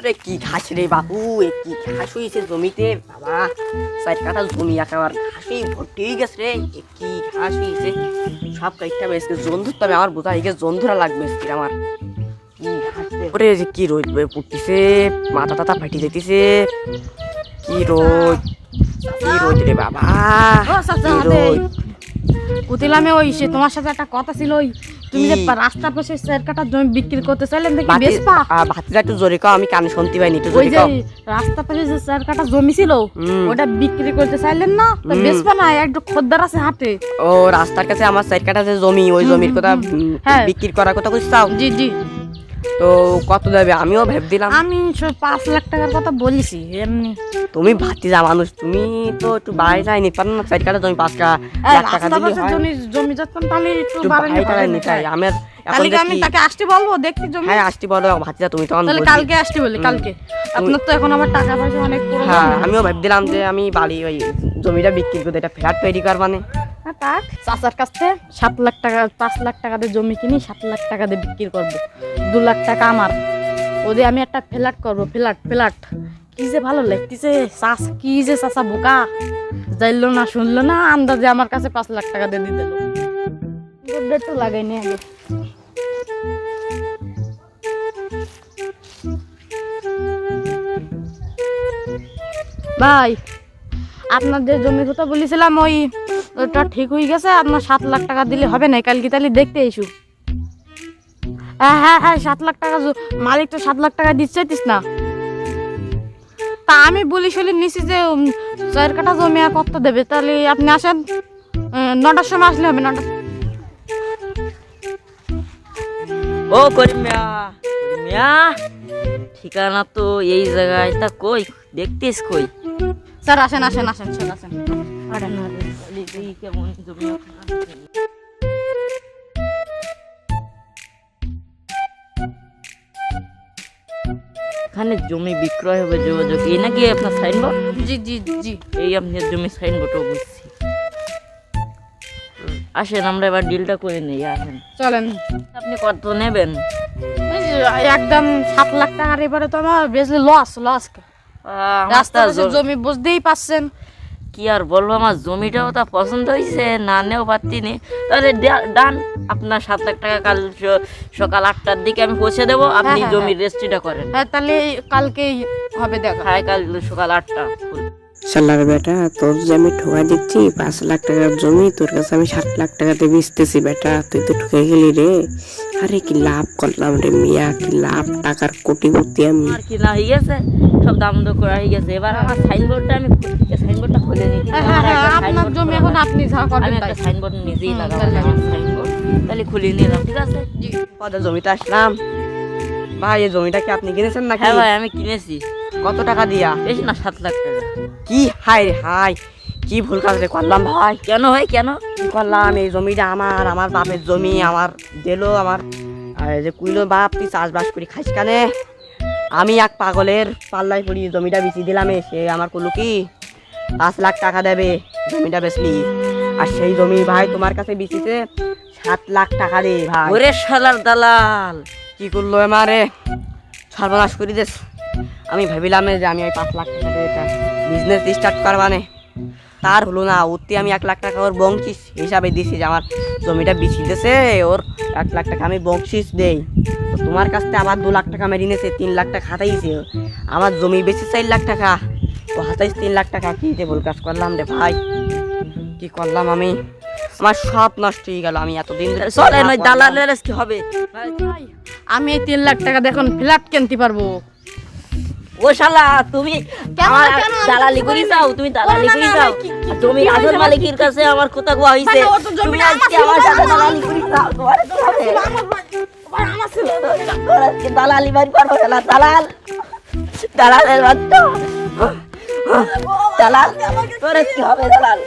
ওরে কি ঘাস রে বাবু, এ কি ঘাস হয়েছে জমিতে বাবা। 4 কাঠা জমি একেবারে ঘাসে ভর্তি হয়ে গেছে রে। এ কি ঘাস হয়েছে, সব কাইটটা বেসকে জন ধরতে হবে আমার, বোঝা হয়ে গেছে জন ধরা লাগবে আজকে আমার। কি ঘাস রে ওরে, যে কি রোদ পড়তেছে, মাথা টাথা ফাটি যেতেছে। কি রোদ, কি রোদ রে বাবা, কি রোদ। কুতিলামে ওই সে তোমার সাথে একটা কথা ছিল, ওই তুমি যে রাস্তার পাশে 4 কাঠা জমি বিক্রি করতে চাইলেন দেখি বেচপা। ভাতিজা একটু জোরে কও, আমি কানে শুনতে পাইনি, একটু ওই জোরে যে কও। রাস্তার পাশে যে 4 কাঠা জমি ছিল ওটা বিক্রি করতে চাইলেন না, তো বেচপা না, একটু খদ্দের আছে হাটে। ও রাস্তার কাছে আমার 4 কাঠা যে জমি, ওই জমির কথা বিক্রি করার কথা কইছাও? জি জি। তো কত দেবে? আমিও ভাবছিলাম, আমি 5 লাখ টাকার কথা বলেছি এমনি। তুমি ভাতিজা মানুষ, তুমি তো একটু বাড়ি যাই নিতে পারো না? 4 কাঠা জমি 5 লাখ টাকা দিলে হয়। জমি যখন তাহলে একটু একটু বাড়ানি বাড়ি টাকা নিতে হয় আমার। এখন তাহলে আমি তাকে আসতে বলবো দেখতে জমি? হ্যাঁ আসতে বলো ভাতিজা, তুমি তখন তাহলে কালকে আসতে বলি, কালকে। আপনার তো এখন আমার টাকা পয়সা অনেক প্রয়োজন। হ্যাঁ আমিও ভাবছিলাম যে আমি বাড়ি ওই জমিটা বিক্রি করে এটা ফ্ল্যাট তৈরি করবা না। তাক চাচার কাছ থেকে 7 লাখ টাকা, 5 লাখ টাকা দিয়ে জমি কিনি, 7 লাখ টাকা দিয়ে বিক্রি করবো। 2 লাখ টাকা আমার, ওদের আমি একটা ফ্ল্যাট করবো। ফ্ল্যাট কি যে ভালো লাগতেছে। কি যে চাচা বোকা, যাইলো না শুনলো না, আন্দাজে আমার কাছে 5 লাখ টাকা দিয়ে দিতে একটু লাগাইনি আগে। ভাই আপনার যে জমির কথা বলেছিলাম ওটা ঠিক হয়ে গেছে। আপনার 7 লাখ টাকা দিলে হবে না, কালকে তাহলে দেখতে এসু। হ্যাঁ 7 লাখ টাকা মালিক তো 7 লাখ টাকা দিতে চাইতিস না। তা আমি বলি শুলি নিছি যে 4 কাঠা জমি আর কত দেবে, তাহলে আপনি আসেন 9টার সময় আসলে হবে। 9টা। ও করিম মিয়া, ঠিকানা তো এই জায়গায়, তা কই দেখতিস কই? স্যার আসেন স্যার আসেন। কেমন জমি এখানে জমি বিক্রয় হবে, যোগাযোগ এই নাকি আপনার সাইনবোর্ড? জি জি জি, এই আপনার জমি সাইনবোর্ডও বুঝছি। আসেন আমরা এবার ডিলটা করে নেই, আসেন চলেন। আপনি কত নেবেন? একদম 7 লাখ টাকার। এবারে তো আমার বেশি লস। রাস্তা জমি বুঝতেই পাচ্ছেন। কি আর বলবো, আমার জমিটাও তা পছন্দ হয়েছে, না নেও পারতি নি। তাহলে ডান, আপনার 7 লাখ টাকা কাল সকাল 8টার দিকে আমি পৌঁছে দেবো, আপনি জমির রেজিস্ট্রিটা করেন। হ্যাঁ তাহলে কালকেই হবে দেখা। হ্যাঁ কাল সকাল 8টা। শালার বেটা, তোর যে আমি ঠকা দিচ্ছি 5 লাখ টাকার জমি, তোর কাছে আমি 7 লাখ টাকাতে বেচতেছি বেটা, তুই তো ঠকে গেলি রে। আরে কি লাভ করলাম রে মিয়া, কি লাভ, টাকার কোটিপতি আমি। আর কি না হয়ে গেছে, সব দাম দর করা হয়ে গেছে। এবার আমার সাইনবোর্ডটা আমি সাইনবোর্ডটা খুলে নিই। আপনার জমি এখন আপনি যা করবেন আমি একটা সাইনবোর্ড নিজেই লাগাবো, আমার সাইনবোর্ড তাহলে খুলে নিলাম, ঠিক আছে? পদে জমিতে আসলাম। ভাই এই জমিটা কি আপনি কিনেছেন নাকি? হ্যাঁ ভাই আমি কিনেছি। কত টাকা দিয়া? বেশি না, 7 লাখ টাকা। কি হাই রে হাই, কি ভুল কাজ রে করলাম ভাই। কেন ভাই কেন কি করলাম? এই জমিটা আমার বাপের জমি, আমার দিলো আমার। আর যে কুইলো বাপ, তুই চাষবাস করি খাইস কানে। আমি এক পাগলের পাল্লায় পড়ি জমিটা বেচি দিলাম। সে আমার কইলো কি 5 লাখ টাকা দেবে জমিটা বেচলি, আর সেই জমি ভাই তোমার কাছে বেচিতে 7 লাখ টাকা দে ভাই। ওরে শালার দালাল, কি করলো আমারে, সর্বনাশ করে দিস। আমি ভাবিলাম যে আমি ওই 5 লাখ টাকা দিয়ে একটা বিজনেস স্টার্ট করবানে, তার হলো না। ওতে আমি 1 লাখ টাকা ওর বংশিস হিসাবে দিছি, যে আমার জমিটা বেশি দিয়েছে, ওর 1 লাখ টাকা আমি বংশিস দেই। তো তোমার কাছ থেকে আবার 2 লাখ টাকা মেরে নিয়েছে, 3 লাখ টাকা হাতাইছে। আমার জমি বেশি 4 লাখ টাকা, ও হাতাইছে 3 লাখ টাকা। কি যে ভুল কাজ করলাম রে ভাই, কি করলাম আমি, আমার সব নষ্ট হয়ে গেল। আমি এতদিন চলেন ওই দালালের কি হবে। আমি এই 3 লাখ টাকা দেখুন ফ্ল্যাট কিনতে পারবো। ও শালা, তুমি আমার দালালি করি যাও, তুমি দালালি করি যাও। তুমি আসল মালিকের কাছে আমার কথা কোয়া হইছে, তুমি আজকে আমার সাথে দালালি করি যাও। তোমারে তো হবে আমার ছিল আজকে দালালি বাড়ি পারবো না। দালালের বাচ্চা, দালাল তোর কি হবে? দালাল